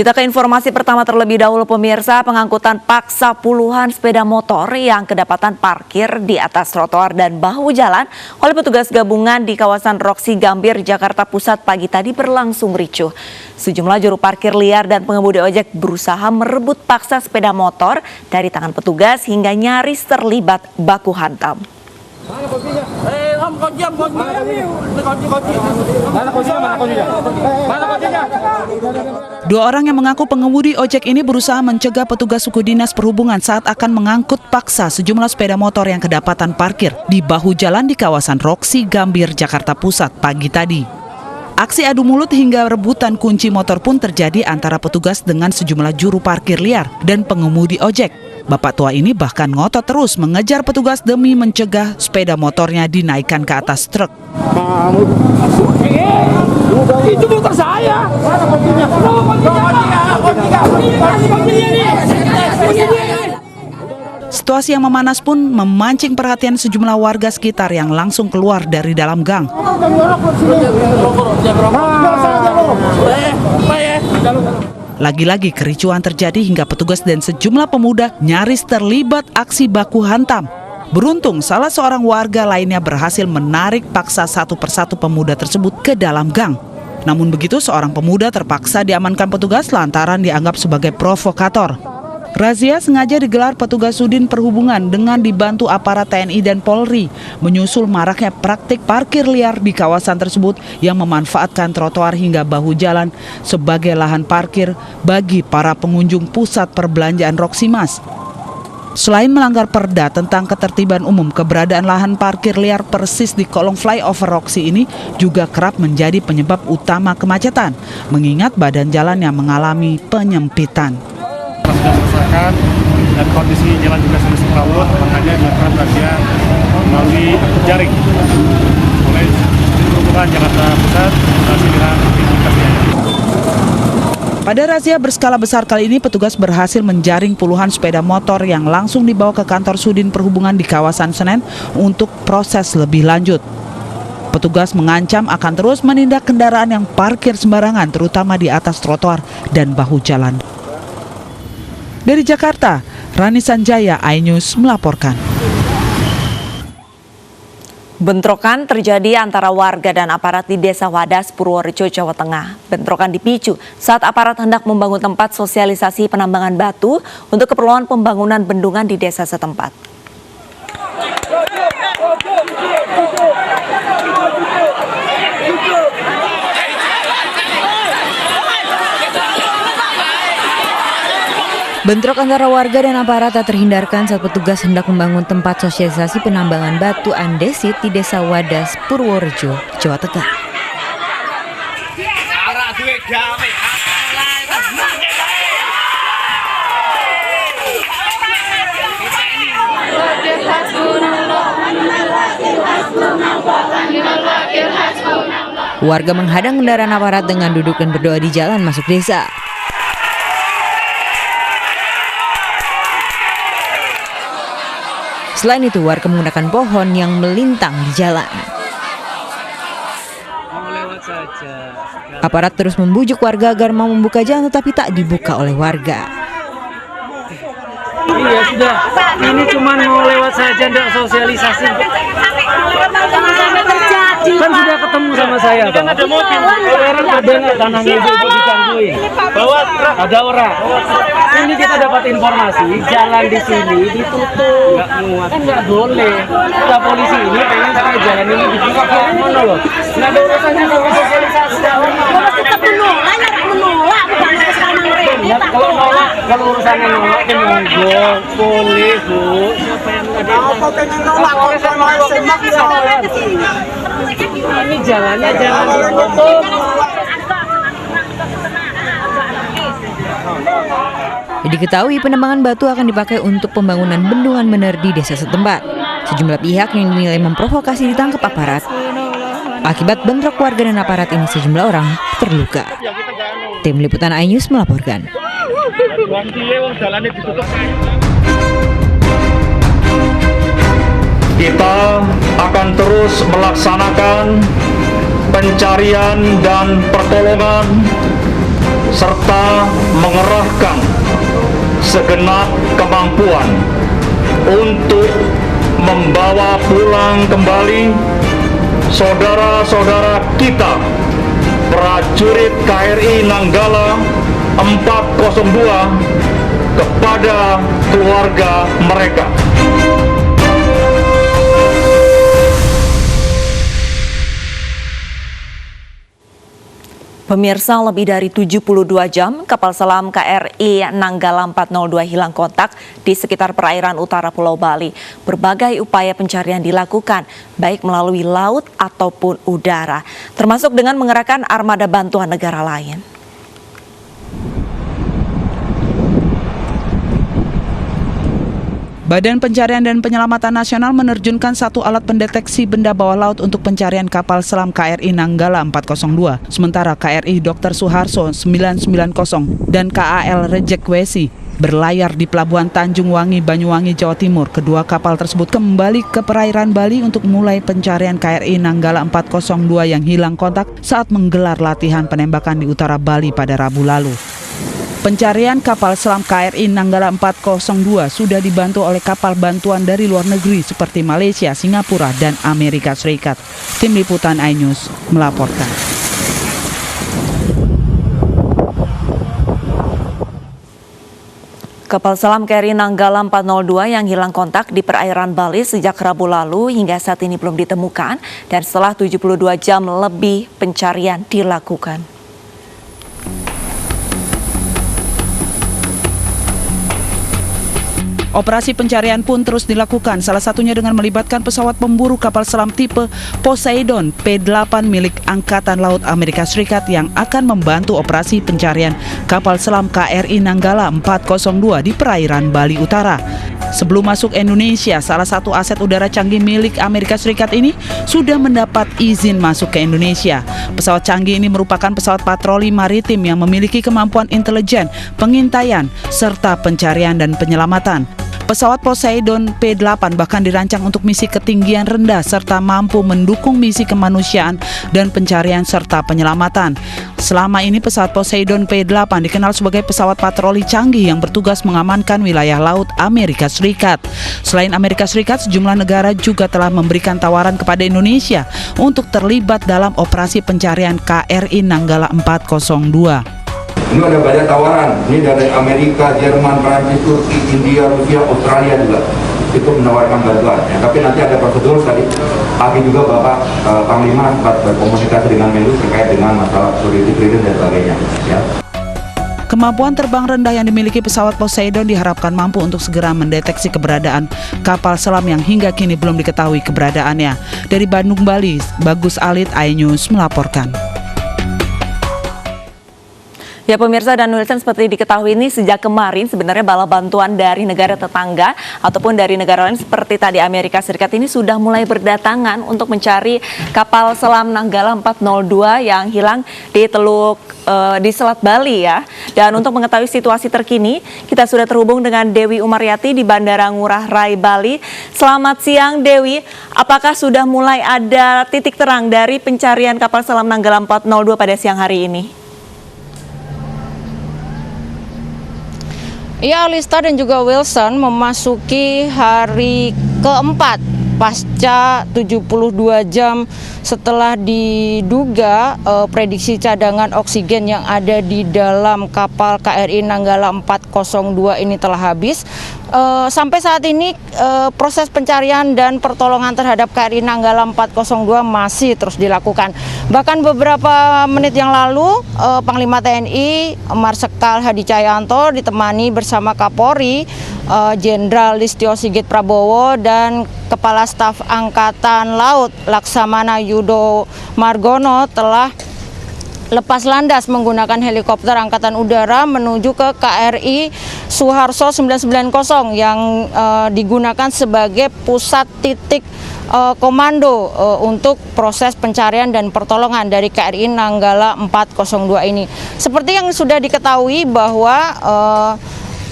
Kita ke informasi pertama terlebih dahulu pemirsa, pengangkutan paksa puluhan sepeda motor yang kedapatan parkir di atas trotoar dan bahu jalan oleh petugas gabungan di kawasan Roksi Gambir, Jakarta Pusat pagi tadi berlangsung ricuh. Sejumlah juru parkir liar dan pengemudi ojek berusaha merebut paksa sepeda motor dari tangan petugas hingga nyaris terlibat baku hantam. Dua orang yang mengaku pengemudi ojek ini berusaha mencegah petugas suku dinas perhubungan saat akan mengangkut paksa sejumlah sepeda motor yang kedapatan parkir di bahu jalan di kawasan Roksi Gambir, Jakarta Pusat pagi tadi. Aksi adu mulut hingga rebutan kunci motor pun terjadi antara petugas dengan sejumlah juru parkir liar dan pengemudi ojek. Bapak tua ini bahkan ngotot terus mengejar petugas demi mencegah sepeda motornya dinaikkan ke atas truk. Itu motor saya. Situasi yang memanas pun memancing perhatian sejumlah warga sekitar yang langsung keluar dari dalam gang. Lagi-lagi kericuhan terjadi hingga petugas dan sejumlah pemuda nyaris terlibat aksi baku hantam. Beruntung salah seorang warga lainnya berhasil menarik paksa satu persatu pemuda tersebut ke dalam gang. Namun begitu seorang pemuda terpaksa diamankan petugas lantaran dianggap sebagai provokator. Razia sengaja digelar petugas Sudin Perhubungan dengan dibantu aparat TNI dan Polri menyusul maraknya praktik parkir liar di kawasan tersebut yang memanfaatkan trotoar hingga bahu jalan sebagai lahan parkir bagi para pengunjung pusat perbelanjaan Roksi Mas. Selain melanggar perda tentang ketertiban umum, keberadaan lahan parkir liar persis di kolong flyover Roksi ini juga kerap menjadi penyebab utama kemacetan, mengingat badan jalan yang mengalami penyempitan. Sudah meresahkan dan kondisi jalan juga sudah rawat, makanya dilakukan razia melalui jaring oleh Sudin Perhubungan Jakarta Pusat dengan aplikasinya. Pada razia berskala besar kali ini, petugas berhasil menjaring puluhan sepeda motor yang langsung dibawa ke kantor Sudin Perhubungan di kawasan Senen untuk proses lebih lanjut. Petugas mengancam akan terus menindak kendaraan yang parkir sembarangan, terutama di atas trotoar dan bahu jalan. Dari Jakarta, Rani Sanjaya, iNews melaporkan. Bentrokan terjadi antara warga dan aparat di Desa Wadas, Purworejo, Jawa Tengah. Bentrokan dipicu saat aparat hendak membangun tempat sosialisasi penambangan batu untuk keperluan pembangunan bendungan di desa setempat. Bentrok antara warga dan aparat tak terhindarkan saat petugas hendak membangun tempat sosialisasi penambangan batu andesit di Desa Wadas, Purworejo, Jawa Tengah. Warga menghadang kendaraan aparat dengan duduk dan berdoa di jalan masuk desa. Selain itu, warga menggunakan pohon yang melintang di jalan. Aparat terus membujuk warga agar mau membuka jalan, tetapi tak dibuka oleh warga. Iya sudah, ini cuma mau lewat saja, tidak sosialisasi. Kan sudah ketemu sama saya, Bang. Ada mobil, orang ada nggak tanahnya itu digangguin? Ada orang. Ini kita dapat informasi, jalan di sini ditutup, nggak muat, kan nggak boleh. Kita polisi ini pengen supaya jalan ini dibuka, mana loh? Nggak ada urusannya sama sosialisasi. Tetap menolak, bukan sekarang mereka. Kalau urusannya nolak, kan monggo, boleh bu. Siapa yang nolak? Ini jalannya jangan ditutup. Diketahui penambangan batu akan dipakai untuk pembangunan bendungan bener di desa setempat. Sejumlah pihak yang dinilai memprovokasi ditangkap aparat. Akibat bentrok warga dan aparat ini sejumlah orang terluka. Tim Liputan iNews melaporkan. Kita akan terus melaksanakan pencarian dan pertolongan serta mengerahkan segenap kemampuan untuk membawa pulang kembali saudara-saudara kita prajurit KRI Nanggala 402 kepada keluarga mereka. Pemirsa, lebih dari 72 jam kapal selam KRI Nanggala 402 hilang kontak di sekitar perairan utara Pulau Bali. Berbagai upaya pencarian dilakukan, baik melalui laut ataupun udara, termasuk dengan mengerahkan armada bantuan negara lain. Badan Pencarian dan Penyelamatan Nasional menerjunkan satu alat pendeteksi benda bawah laut untuk pencarian kapal selam KRI Nanggala 402. Sementara KRI Dr. Suharto 990 dan KAL Rejek Wesi berlayar di Pelabuhan Tanjung Wangi, Banyuwangi, Jawa Timur. Kedua kapal tersebut kembali ke perairan Bali untuk mulai pencarian KRI Nanggala 402 yang hilang kontak saat menggelar latihan penembakan di utara Bali pada Rabu lalu. Pencarian kapal selam KRI Nanggala 402 sudah dibantu oleh kapal bantuan dari luar negeri seperti Malaysia, Singapura, dan Amerika Serikat. Tim Liputan iNews melaporkan. Kapal selam KRI Nanggala 402 yang hilang kontak di perairan Bali sejak Rabu lalu hingga saat ini belum ditemukan, dan setelah 72 jam lebih pencarian dilakukan. Operasi pencarian pun terus dilakukan, salah satunya dengan melibatkan pesawat pemburu kapal selam tipe Poseidon P-8 milik Angkatan Laut Amerika Serikat yang akan membantu operasi pencarian kapal selam KRI Nanggala 402 di perairan Bali Utara. Sebelum masuk Indonesia, salah satu aset udara canggih milik Amerika Serikat ini sudah mendapat izin masuk ke Indonesia. Pesawat canggih ini merupakan pesawat patroli maritim yang memiliki kemampuan intelijen, pengintaian, serta pencarian dan penyelamatan. Pesawat Poseidon P-8 bahkan dirancang untuk misi ketinggian rendah serta mampu mendukung misi kemanusiaan dan pencarian serta penyelamatan. Selama ini pesawat Poseidon P-8 dikenal sebagai pesawat patroli canggih yang bertugas mengamankan wilayah laut Amerika Serikat. Selain Amerika Serikat, sejumlah negara juga telah memberikan tawaran kepada Indonesia untuk terlibat dalam operasi pencarian KRI Nanggala 402. Ini ada banyak tawaran, ini dari Amerika, Jerman, Prancis, Turki, India, Rusia, Australia juga itu menawarkan bantuan. Ya, tapi nanti ada prosedur tadi pagi juga Bapak Panglima sempat berkomunikasi dengan Menlu terkait dengan masalah security clearance dan sebagainya. Ya. Kemampuan terbang rendah yang dimiliki pesawat Poseidon diharapkan mampu untuk segera mendeteksi keberadaan kapal selam yang hingga kini belum diketahui keberadaannya. Dari Bandung, Bali, Bagus Alit, iNews melaporkan. Ya pemirsa dan Wilson, seperti diketahui ini sejak kemarin sebenarnya bala bantuan dari negara tetangga ataupun dari negara lain seperti tadi Amerika Serikat ini sudah mulai berdatangan untuk mencari kapal selam Nanggala 402 yang hilang di di Selat Bali ya. Dan untuk mengetahui situasi terkini, kita sudah terhubung dengan Dewi Umaryati di Bandara Ngurah Rai Bali. Selamat siang Dewi, apakah sudah mulai ada titik terang dari pencarian kapal selam Nanggala 402 pada siang hari ini? Ya, Alista dan juga Wilson, memasuki hari keempat pasca 72 jam setelah diduga prediksi cadangan oksigen yang ada di dalam kapal KRI Nanggala 402 ini telah habis. Sampai saat ini proses pencarian dan pertolongan terhadap KRI Nanggala 402 masih terus dilakukan. Bahkan beberapa menit yang lalu Panglima TNI Marsikal Hadi Cahyanto ditemani bersama Kapolri Jenderal Listio Sigit Prabowo dan Kepala Staf Angkatan Laut Laksamana Yudo Margono telah lepas landas menggunakan helikopter Angkatan Udara menuju ke KRI Suharto 990 yang digunakan sebagai pusat titik komando untuk proses pencarian dan pertolongan dari KRI Nanggala 402 ini. Seperti yang sudah diketahui bahwa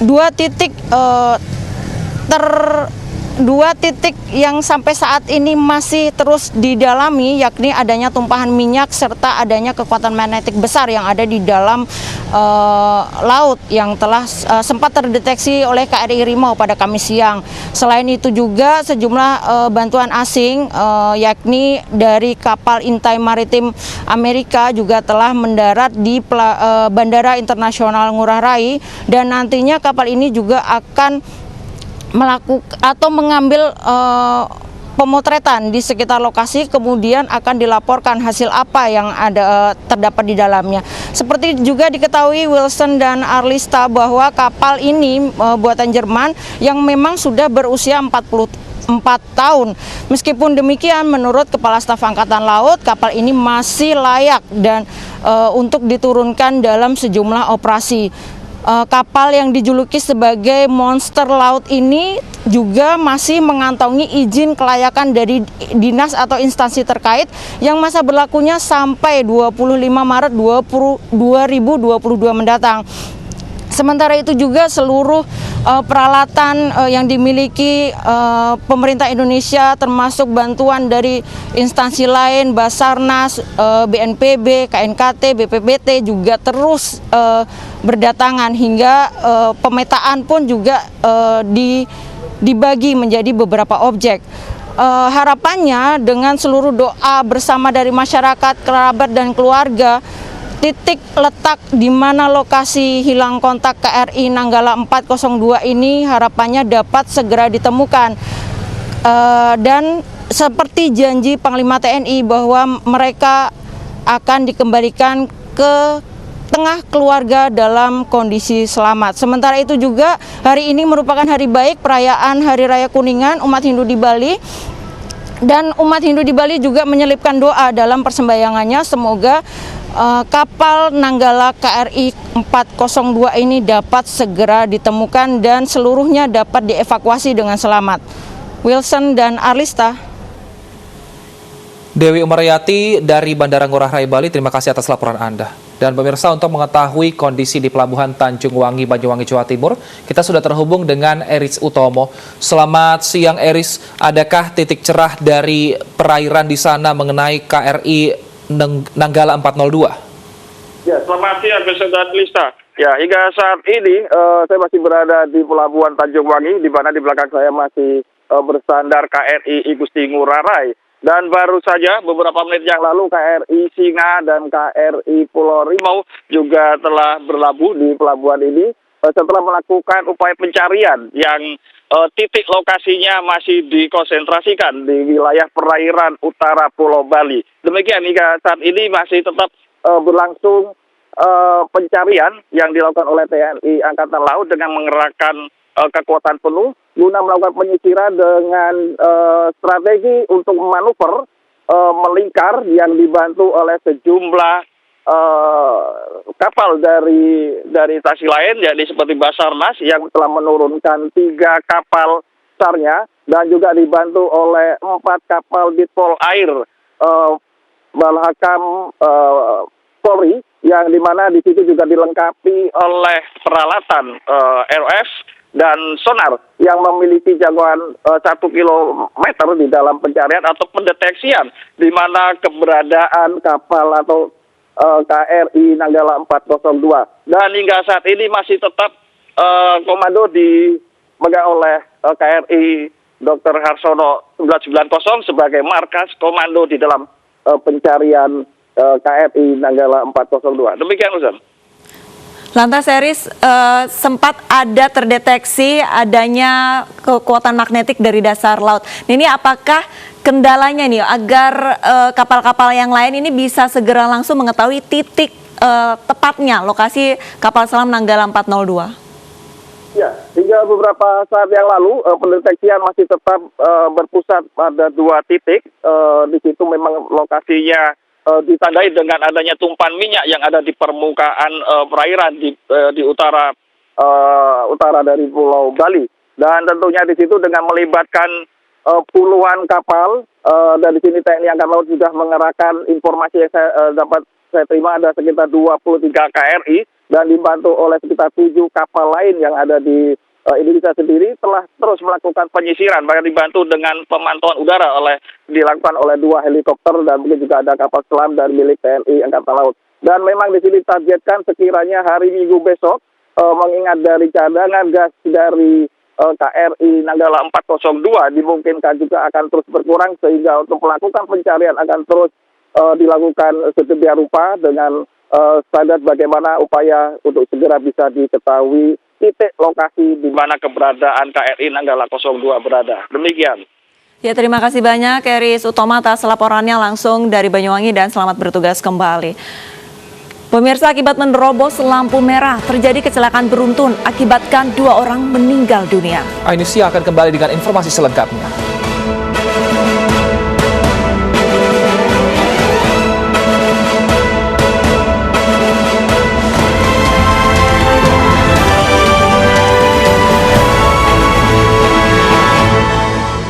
dua titik dua titik yang sampai saat ini masih terus didalami, yakni adanya tumpahan minyak serta adanya kekuatan magnetik besar yang ada di dalam laut yang telah sempat terdeteksi oleh KRI Rimau pada Kamis siang. Selain itu juga sejumlah bantuan asing, yakni dari kapal intai maritim Amerika juga telah mendarat di Bandara Internasional Ngurah Rai, dan nantinya kapal ini juga akan melakukan atau mengambil pemotretan di sekitar lokasi, kemudian akan dilaporkan hasil apa yang ada terdapat di dalamnya. Seperti juga diketahui Wilson dan Arlista bahwa kapal ini buatan Jerman yang memang sudah berusia 44 tahun. Meskipun demikian, menurut Kepala Staf Angkatan Laut, kapal ini masih layak dan untuk diturunkan dalam sejumlah operasi. Kapal yang dijuluki sebagai monster laut ini juga masih mengantongi izin kelayakan dari dinas atau instansi terkait yang masa berlakunya sampai 25 Maret 2022 mendatang. Sementara itu juga seluruh peralatan yang dimiliki pemerintah Indonesia, termasuk bantuan dari instansi lain, Basarnas, BNPB, KNKT, BPBT juga terus berdatangan, hingga pemetaan pun juga dibagi menjadi beberapa objek. Harapannya dengan seluruh doa bersama dari masyarakat, kerabat dan keluarga, titik letak di mana lokasi hilang kontak KRI Nanggala 402 ini harapannya dapat segera ditemukan. Dan seperti janji Panglima TNI bahwa mereka akan dikembalikan ke tengah keluarga dalam kondisi selamat. Sementara itu juga hari ini merupakan hari baik perayaan Hari Raya Kuningan umat Hindu di Bali. Dan umat Hindu di Bali juga menyelipkan doa dalam persembahyangannya, semoga kapal Nanggala KRI 402 ini dapat segera ditemukan dan seluruhnya dapat dievakuasi dengan selamat. Wilson dan Arlista. Dewi Umaryati dari Bandara Ngurah Rai Bali, terima kasih atas laporan Anda. Dan pemirsa, untuk mengetahui kondisi di Pelabuhan Tanjung Wangi, Banyuwangi, Jawa Timur, kita sudah terhubung dengan Eris Utomo. Selamat siang Eris, adakah titik cerah dari perairan di sana mengenai KRI Nanggala 402? Ya, selamat siang Beserta Lista. Ya, hingga saat ini saya masih berada di Pelabuhan Tanjung Wangi, di mana di belakang saya masih bersandar KRI Igusti Ngurah Rai. Dan baru saja beberapa menit yang lalu KRI Singa dan KRI Pulau Rimau juga telah berlabuh di pelabuhan ini setelah melakukan upaya pencarian yang titik lokasinya masih dikonsentrasikan di wilayah perairan utara Pulau Bali. Demikian hingga saat ini masih tetap berlangsung pencarian yang dilakukan oleh TNI Angkatan Laut dengan mengerahkan kekuatan penuh guna melakukan penyisiran dengan strategi untuk manuver melingkar yang dibantu oleh sejumlah kapal dari stasi lain, yakni seperti Basarnas yang telah menurunkan 3 kapal besarnya dan juga dibantu oleh 4 kapal ditpol air Balhakam Polri, yang dimana di situ juga dilengkapi oleh peralatan ROF dan sonar yang memiliki jangkauan 1 kilometer di dalam pencarian atau pendeteksian di mana keberadaan kapal atau KRI Nanggala 402. Dan hingga saat ini masih tetap komando dipegang oleh KRI Dr. Harsono 990 sebagai markas komando di dalam pencarian KRI Nanggala 402. Demikian, Uzan. Lantas Eris, sempat ada terdeteksi adanya kekuatan magnetik dari dasar laut. Ini apakah kendalanya nih agar kapal-kapal yang lain ini bisa segera langsung mengetahui titik tepatnya lokasi kapal selam Nanggala 402? Ya, hingga beberapa saat yang lalu pendeteksian masih tetap berpusat pada 2 titik. Di situ memang lokasinya ditandai dengan adanya tumpahan minyak yang ada di permukaan perairan di utara dari Pulau Bali, dan tentunya di situ dengan melibatkan puluhan kapal. Dan di sini TNI Angkatan Laut sudah mengerahkan informasi yang saya terima ada sekitar 23 KRI dan dibantu oleh sekitar 7 kapal lain yang ada di Indonesia sendiri telah terus melakukan penyisiran, bahkan dibantu dengan pemantauan udara dilakukan oleh 2 helikopter dan mungkin juga ada kapal selam dari milik TNI Angkatan Laut. Dan memang di sini ditargetkan sekiranya hari Minggu besok, mengingat dari cadangan gas dari KRI Nanggala 402 dimungkinkan juga akan terus berkurang, sehingga untuk melakukan pencarian akan terus dilakukan sedemikian rupa dengan standar bagaimana upaya untuk segera bisa diketahui titik lokasi di mana keberadaan KRI Nanggala 02 berada. Demikian. Ya, terima kasih banyak Eris Utomo atas laporannya langsung dari Banyuwangi dan selamat bertugas kembali. Pemirsa, akibat menerobos lampu merah terjadi kecelakaan beruntun akibatkan 2 orang meninggal dunia. Ainisia akan kembali dengan informasi selengkapnya.